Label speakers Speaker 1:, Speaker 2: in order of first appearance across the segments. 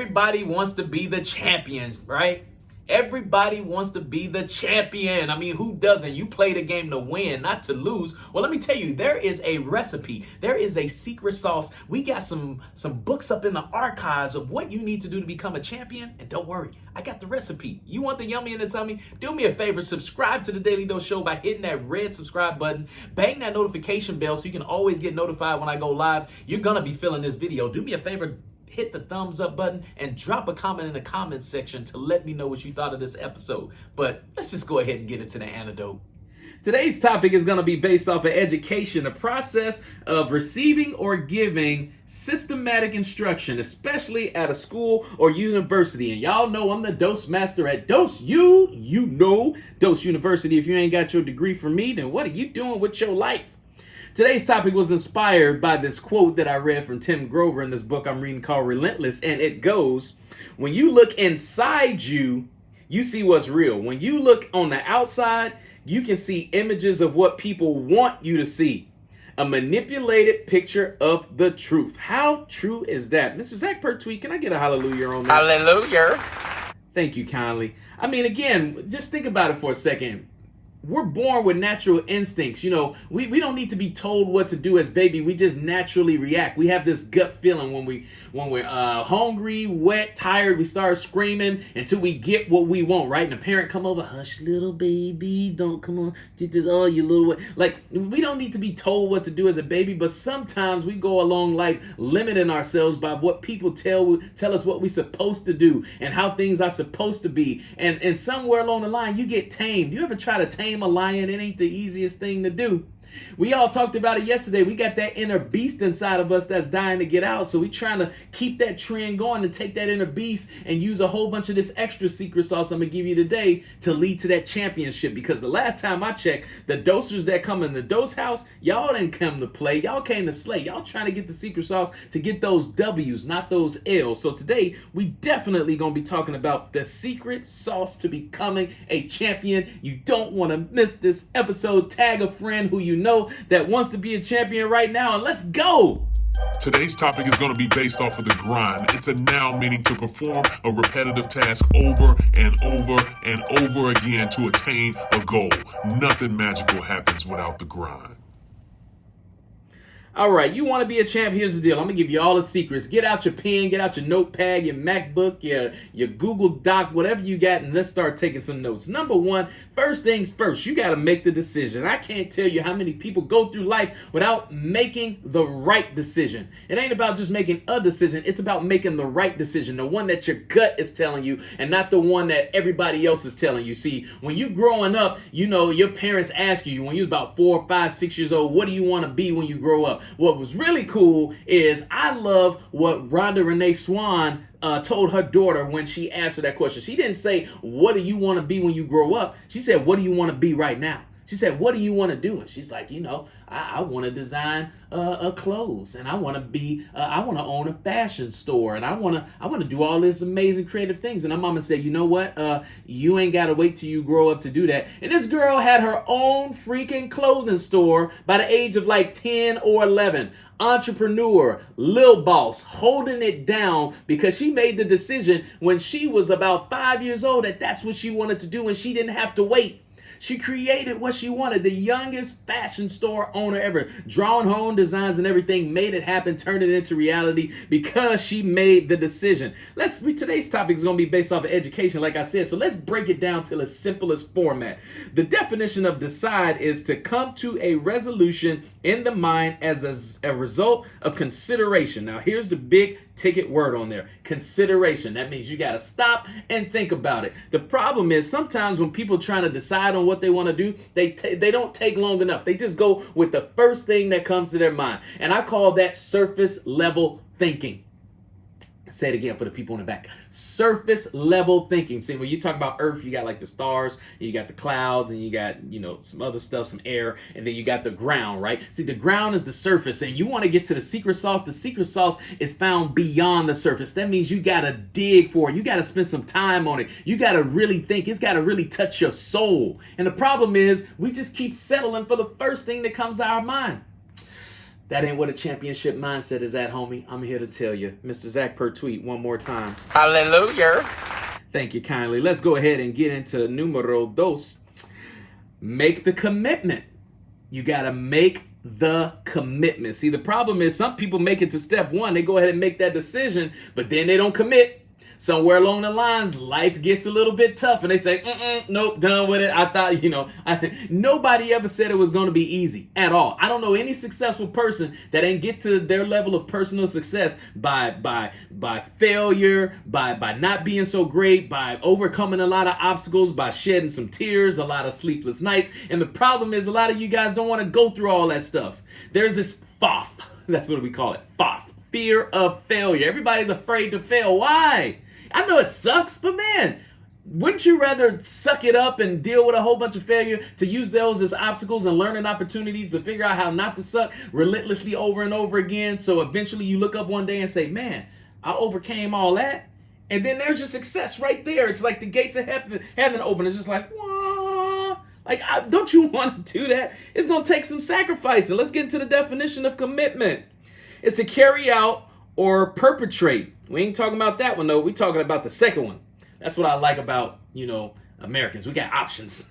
Speaker 1: Everybody wants to be the champion, right? Everybody wants to be the champion. I mean, who doesn't? You play the game to win, not to lose. Well, let me tell you, there is a recipe. There is a secret sauce. We got some books up in the archives of what you need to do to become a champion. And don't worry, I got the recipe. You want the yummy in the tummy? Do me a favor, subscribe to the Daily Dose Show by hitting that red subscribe button. Bang that notification bell so you can always get notified when I go live. You're gonna be feeling this video. Do me a favor, hit the thumbs up button and drop a comment in the comments section to let me know what you thought of this episode. But let's just go ahead and get into the antidote. Today's topic is going to be based off of education, the process of receiving or giving systematic instruction, especially at a school or university. And y'all know I'm the Dose Master at Dose Dose University. If you ain't got your degree from me, then what are you doing with your life? Today's topic was inspired by this quote that I read from Tim Grover in this book I'm reading called Relentless. And it goes, when you look inside you, you see what's real. When you look on the outside, you can see images of what people want you to see. A manipulated picture of the truth. How true is that? Mr. Zach Pertwee, can I get a hallelujah on that?
Speaker 2: Hallelujah.
Speaker 1: Thank you kindly. I mean, again, just think about it for a second. We're born with natural instincts. You know, we don't need to be told what to do as baby. We just naturally react. We have this gut feeling when we're hungry, wet, tired. We start screaming until we get what we want, right? And the parent come over, hush, little baby, don't come on, did this, oh, you little. Like, we don't need to be told what to do as a baby, but sometimes we go along life limiting ourselves by what people tell us what we're supposed to do and how things are supposed to be. And somewhere along the line, you get tamed. You ever try to tame a lion? It ain't the easiest thing to do. We all talked about it yesterday. We got that inner beast inside of us that's dying to get out. So we trying to keep that trend going and take that inner beast and use a whole bunch of this extra secret sauce I'm going to give you today to lead to that championship. Because the last time I checked, the dosers that come in the dose house, y'all didn't come to play. Y'all came to slay. Y'all trying to get the secret sauce to get those W's, not those L's. So today, we definitely going to be talking about the secret sauce to becoming a champion. You don't want to miss this episode. Tag a friend who you know that wants to be a champion right now, and let's go.
Speaker 3: Today's topic is going to be based off of the grind. It's a noun meaning to perform a repetitive task over and over and over again to attain a goal. Nothing magical happens without the grind.
Speaker 1: All right, you want to be a champ? Here's the deal. I'm going to give you all the secrets. Get out your pen, get out your notepad, your MacBook, your Google Doc, whatever you got, and let's start taking some notes. Number one, first things first, you got to make the decision. I can't tell you how many people go through life without making the right decision. It ain't about just making a decision. It's about making the right decision, the one that your gut is telling you and not the one that everybody else is telling you. See, when you growing up, you know, your parents ask you when you're about 4, 5, 6 years old, what do you want to be when you grow up? What was really cool is I love what Rhonda Renee Swan told her daughter when she asked her that question. She didn't say, what do you want to be when you grow up? She said, what do you want to be right now? She said, what do you want to do? And she's like, you know, I want to design clothes, and I want to own a fashion store, and I want to do all this amazing creative things. And her mama said, you know what? You ain't got to wait till you grow up to do that. And this girl had her own freaking clothing store by the age of like 10 or 11. Entrepreneur, lil boss, holding it down because she made the decision when she was about 5 years old that that's what she wanted to do, and she didn't have to wait. She created what she wanted. The youngest fashion store owner ever, drawing her own designs and everything, made it happen, turned it into reality because she made the decision. Today's topic is going to be based off of education, like I said. So let's break it down to the simplest format. The definition of decide is to come to a resolution in the mind as a result of consideration. Now, here's the big ticket word on there: consideration. That means you got to stop and think about it. The problem is sometimes when people trying to decide on what they want to do, they don't take long enough. They just go with the first thing that comes to their mind. And I call that surface level thinking. Say it again for the people in the back. Surface level thinking. See, when you talk about Earth, you got like the stars, you got the clouds, and you got, you know, some other stuff, some air, and then you got the ground, right? See, the ground is the surface, and you want to get to the secret sauce. The secret sauce is found beyond the surface. That means you got to dig for it. You got to spend some time on it. You got to really think. It's got to really touch your soul. And the problem is we just keep settling for the first thing that comes to our mind. That ain't what a championship mindset is at, homie. I'm here to tell you. Mr. Zach per tweet one more time.
Speaker 2: Hallelujah.
Speaker 1: Thank you kindly. Let's go ahead and get into numero dos. Make the commitment. You got to make the commitment. See, the problem is some people make it to step one. They go ahead and make that decision, but then they don't commit. Somewhere along the lines, life gets a little bit tough and they say, nope, done with it. I thought, nobody ever said it was going to be easy at all. I don't know any successful person that ain't get to their level of personal success by failure, by not being so great, by overcoming a lot of obstacles, by shedding some tears, a lot of sleepless nights. And the problem is a lot of you guys don't want to go through all that stuff. There's this FOF. That's what we call it. FOF. Fear of failure. Everybody's afraid to fail. Why? I know it sucks, but man, wouldn't you rather suck it up and deal with a whole bunch of failure to use those as obstacles and learning opportunities to figure out how not to suck relentlessly over and over again, so eventually you look up one day and say, man, I overcame all that, and then there's your success right there. It's like the gates of heaven open. It's just like, wah. Like, don't you want to do that? It's going to take some sacrifice. And let's get into the definition of commitment. It's to carry out or perpetrate. We ain't talking about that one, though. We talking about the second one. That's what I like about, Americans. We got options.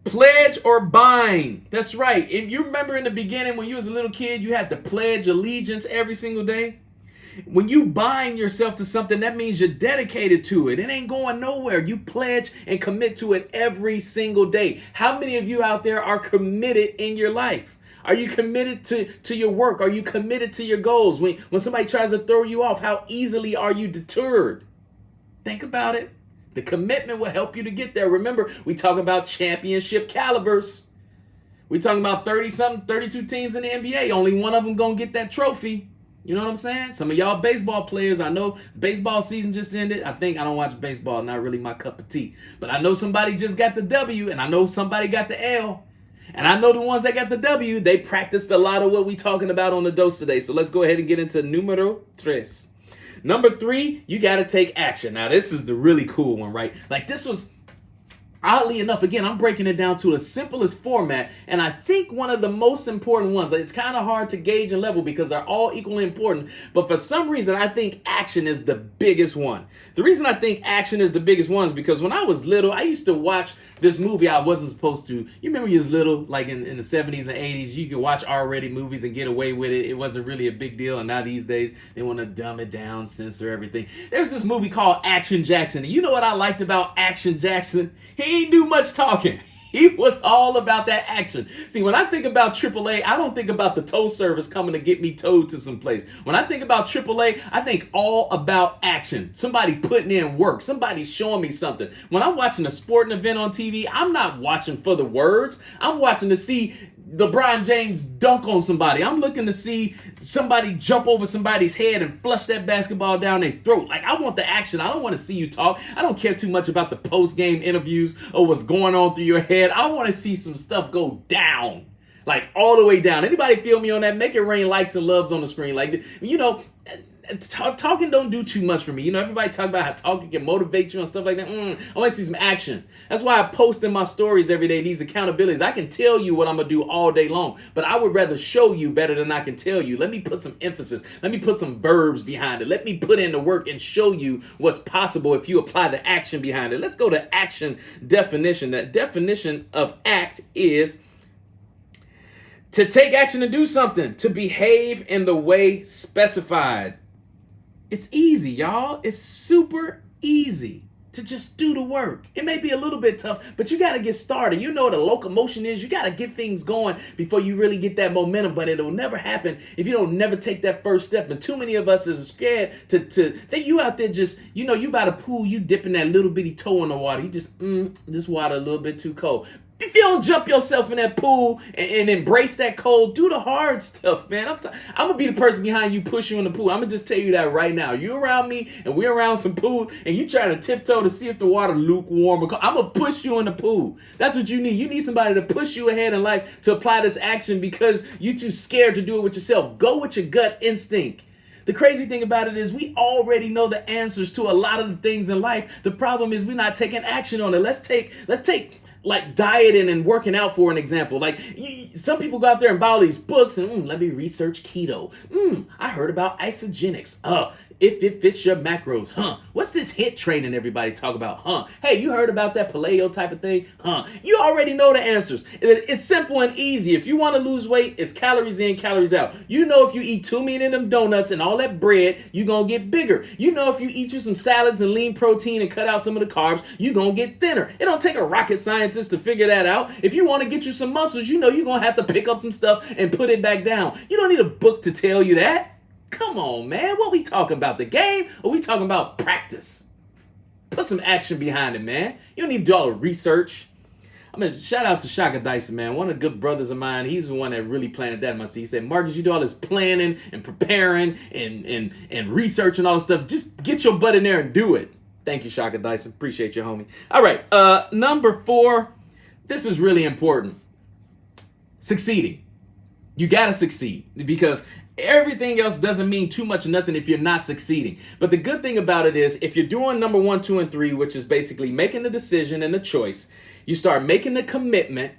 Speaker 1: Pledge or bind. That's right. If you remember in the beginning when you was a little kid, you had to pledge allegiance every single day. When you bind yourself to something, that means you're dedicated to it. It ain't going nowhere. You pledge and commit to it every single day. How many of you out there are committed in your life? Are you committed to your work? Are you committed to your goals? When somebody tries to throw you off, how easily are you deterred? Think about it. The commitment will help you to get there. Remember, we talk about championship calibers. We talking about 30-something, 32 teams in the NBA. Only one of them going to get that trophy. You know what I'm saying? Some of y'all baseball players, I know baseball season just ended. I don't watch baseball, not really my cup of tea. But I know somebody just got the W, and I know somebody got the L. And I know the ones that got the W, they practiced a lot of what we talking about on the dose today. So let's go ahead and get into numero tres. Number 3, you got to take action. Now, this is the really cool one, right? Like, this was, oddly enough, again, I'm breaking it down to the simplest format. And I think one of the most important ones, it's kind of hard to gauge and level because they're all equally important. But for some reason, I think action is the biggest one. The reason I think action is the biggest one is because when I was little, I used to watch this movie I wasn't supposed to. You remember you was little, like in the 70s and 80s, you could watch R-rated movies and get away with it. It wasn't really a big deal. And now these days, they want to dumb it down, censor everything. There's this movie called Action Jackson. And you know what I liked about Action Jackson? He ain't do much talking. He was all about that action. See, when I think about AAA, I don't think about the tow service coming to get me towed to some place. When I think about AAA, I think all about action. Somebody putting in work. Somebody showing me something. When I'm watching a sporting event on TV, I'm not watching for the words. I'm watching to see LeBron James dunk on somebody. I'm looking to see somebody jump over somebody's head and flush that basketball down their throat. Like, I want the action. I don't want to see you talk. I don't care too much about the post-game interviews or what's going on through your head. I want to see some stuff go down. Like, all the way down. Anybody feel me on that? Make it rain likes and loves on the screen. Like, talking don't do too much for me. Everybody talk about how talking can motivate you and stuff like that. I want to see some action. That's why I post in my stories every day these accountabilities. I can tell you what I'm going to do all day long, but I would rather show you better than I can tell you. Let me put some emphasis. Let me put some verbs behind it. Let me put in the work and show you what's possible if you apply the action behind it. Let's go to action definition. That definition of act is to take action to do something, to behave in the way specified. It's easy, y'all. It's super easy to just do the work. It may be a little bit tough, but you got to get started. You know what a locomotion is. You got to get things going before you really get that momentum, but it'll never happen if you don't never take that first step. And too many of us is scared to think you out there just, you by the pool, you dipping that little bitty toe in the water. You just, this water a little bit too cold. If you don't jump yourself in that pool and embrace that cold, do the hard stuff, man. I'm going to be the person behind you, push you in the pool. I'm going to just tell you that right now. You around me and we're around some pool and you trying to tiptoe to see if the water lukewarm or cold. I'm going to push you in the pool. That's what you need. You need somebody to push you ahead in life to apply this action because you're too scared to do it with yourself. Go with your gut instinct. The crazy thing about it is we already know the answers to a lot of the things in life. The problem is we're not taking action on it. Let's take like dieting and working out, for an example. Like some people go out there and buy all these books and let me research keto. I heard about isogenics. If it fits your macros, what's this HIIT training everybody talk about? Hey, you heard about that paleo type of thing? You already know the answers. It's simple and easy. If you want to lose weight, it's calories in, calories out. You know if you eat too many of them donuts and all that bread, you're going to get bigger. You know if you eat you some salads and lean protein and cut out some of the carbs, you're going to get thinner. It don't take a rocket scientist to figure that out. If you want to get you some muscles, you know you're going to have to pick up some stuff and put it back down. You don't need a book to tell you that. Come on, man. What we talking about? The game? Or we talking about practice? Put some action behind it, man. You don't need to do all the research. I mean, shout out to Shaka Dyson, man. One of the good brothers of mine. He's the one that really planted that in my seed. He said, Markiss, you do all this planning and preparing and research and all this stuff. Just get your butt in there and do it. Thank you, Shaka Dyson. Appreciate you, homie. All right. Number 4. This is really important. Succeeding. You got to succeed because everything else doesn't mean too much nothing if you're not succeeding. But the good thing about it is if you're doing number 1, 2, and 3, which is basically making the decision and the choice, you start making the commitment,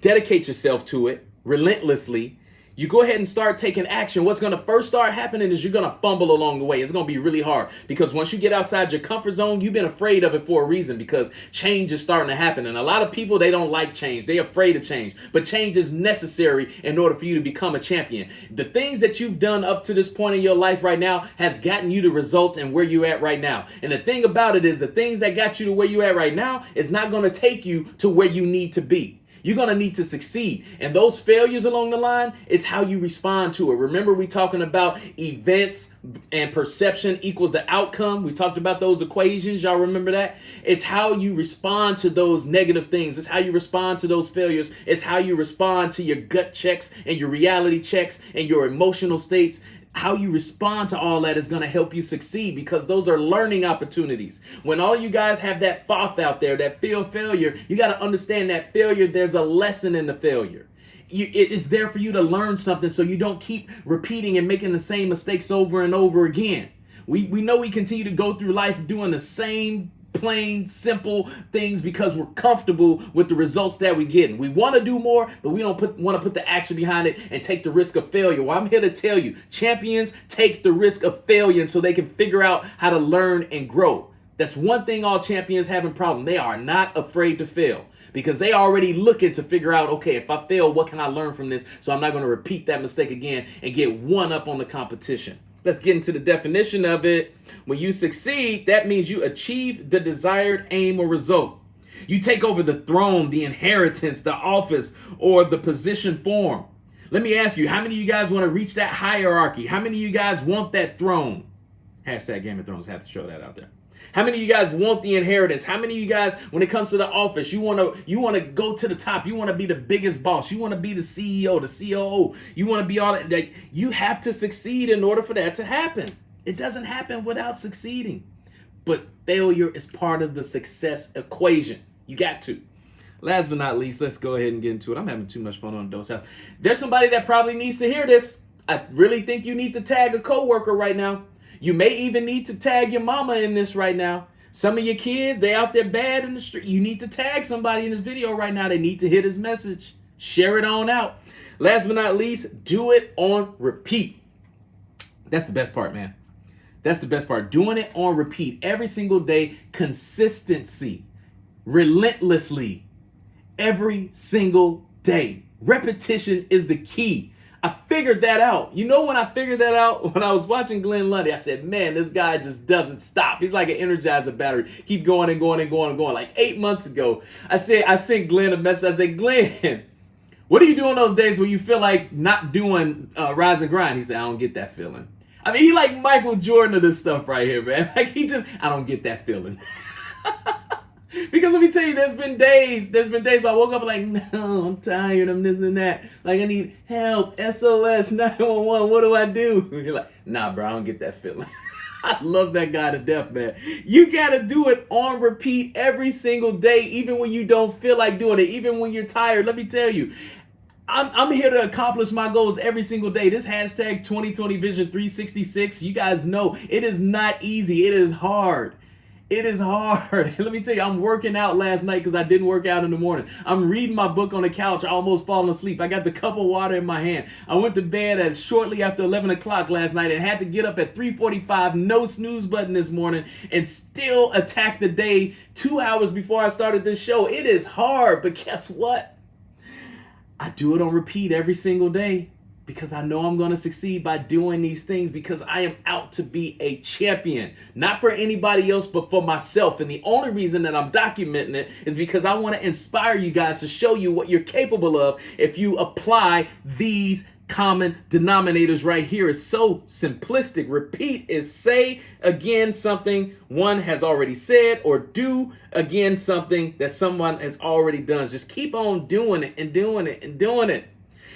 Speaker 1: dedicate yourself to it relentlessly. You go ahead and start taking action. What's going to first start happening is you're going to fumble along the way. It's going to be really hard because once you get outside your comfort zone, you've been afraid of it for a reason because change is starting to happen. And a lot of people, they don't like change. They're afraid of change. But change is necessary in order for you to become a champion. The things that you've done up to this point in your life right now has gotten you the results and where you're at right now. And the thing about it is the things that got you to where you're at right now is not going to take you to where you need to be. You're going to need to succeed. And those failures along the line, it's how you respond to it. Remember, we talking about events and perception equals the outcome. We talked about those equations. Y'all remember that? It's how you respond to those negative things. It's how you respond to those failures. It's how you respond to your gut checks and your reality checks and your emotional states. How you respond to all that is going to help you succeed because those are learning opportunities. When all you guys have that FOF out there, that failure, you got to understand that failure, there's a lesson in the failure. It is there for you to learn something so you don't keep repeating and making the same mistakes over and over again. We know we continue to go through life doing the same plain, simple things because we're comfortable with the results that we get. We want to do more, but we don't want to put the action behind it and take the risk of failure. Well, I'm here to tell you, champions take the risk of failure so they can figure out how to learn and grow. That's one thing all champions have in problem. They are not afraid to fail because they already looking to figure out, okay, if I fail, what can I learn from this? So I'm not going to repeat that mistake again and get one up on the competition. Let's get into the definition of it. When you succeed, that means you achieve the desired aim or result. You take over the throne, the inheritance, the office, or the position form. Let me ask you, how many of you guys want to reach that hierarchy? How many of you guys want that throne? Hashtag Game of Thrones, have to show that out there. How many of you guys want the inheritance? How many of you guys, when it comes to the office, you want to go to the top? You want to be the biggest boss. You want to be the CEO, the COO. You want to be all that. Like, you have to succeed in order for that to happen. It doesn't happen without succeeding. But failure is part of the success equation. You got to. Last but not least, let's go ahead and get into it. I'm having too much fun on Dose House. There's somebody that probably needs to hear this. I really think you need to tag a coworker right now. You may even need to tag your mama in this right now. Some of your kids, they out there bad in the street. You need to tag somebody in this video right now. They need to hear this message. Share it on out. Last but not least, do it on repeat. That's the best part, man. That's the best part. Doing it on repeat every single day. Consistency. Relentlessly. Every single day. Repetition is the key. I figured that out. You know when I figured that out? When I was watching Glenn Lundy, I said, man, this guy just doesn't stop. He's like an Energizer battery. Keep going and going and going and going. Like 8 months ago, I sent Glenn a message. I said, Glenn, what do you do on those days when you feel like not doing Rise and Grind? He said, I don't get that feeling. I mean, he like Michael Jordan of this stuff right here, man. Like I don't get that feeling. Because let me tell you, there's been days I woke up like, no, I'm tired, I'm this and that. Like, I need help, SOS, 911, what do I do? And you're like, nah, bro, I don't get that feeling. I love that guy to death, man. You got to do it on repeat every single day, even when you don't feel like doing it, even when you're tired. Let me tell you, I'm here to accomplish my goals every single day. This hashtag 2020 Vision 366, you guys know, it is not easy. It is hard. It is hard. Let me tell you, I'm working out last night because I didn't work out in the morning. I'm reading my book on the couch, almost falling asleep. I got the cup of water in my hand. I went to bed at shortly after 11 o'clock last night and had to get up at 3:45, no snooze button this morning, and still attack the day 2 hours before I started this show. It is hard, but guess what? I do it on repeat every single day, because I know I'm going to succeed by doing these things, because I am out to be a champion, not for anybody else, but for myself. And the only reason that I'm documenting it is because I want to inspire you guys to show you what you're capable of if you apply these common denominators right here. It's so simplistic. Repeat is say again something one has already said, or do again something that someone has already done. Just keep on doing it and doing it and doing it.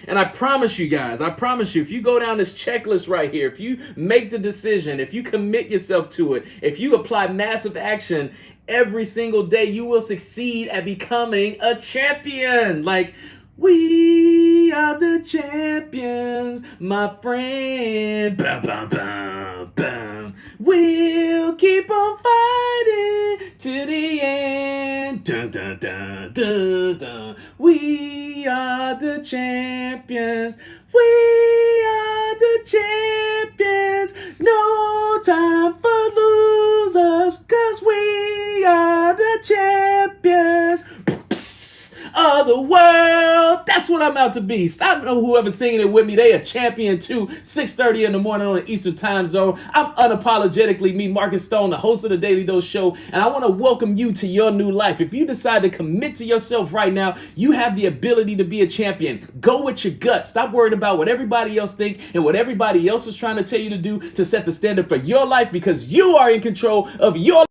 Speaker 1: And I promise you guys, if you go down this checklist right here, if you make the decision, if you commit yourself to it, if you apply massive action every single day, you will succeed at becoming a champion. Like, we are the champions, my friend. Bum, bum, bum, bum. We'll keep on fighting to the end. Dun, dun, dun, dun, dun. We are the champions. We are the champions. No time for losers, 'cause we are the champions of the world. That's what I'm out to be. I know whoever's singing it with me, they a champion too. 6:30 in the morning on the Eastern Time Zone. I'm unapologetically me, Markiss Stone, the host of the Daily Dose Show, and I want to welcome you to your new life. If you decide to commit to yourself right now, you have the ability to be a champion. Go with your gut. Stop worrying about what everybody else think and what everybody else is trying to tell you to do to set the standard for your life, because you are in control of your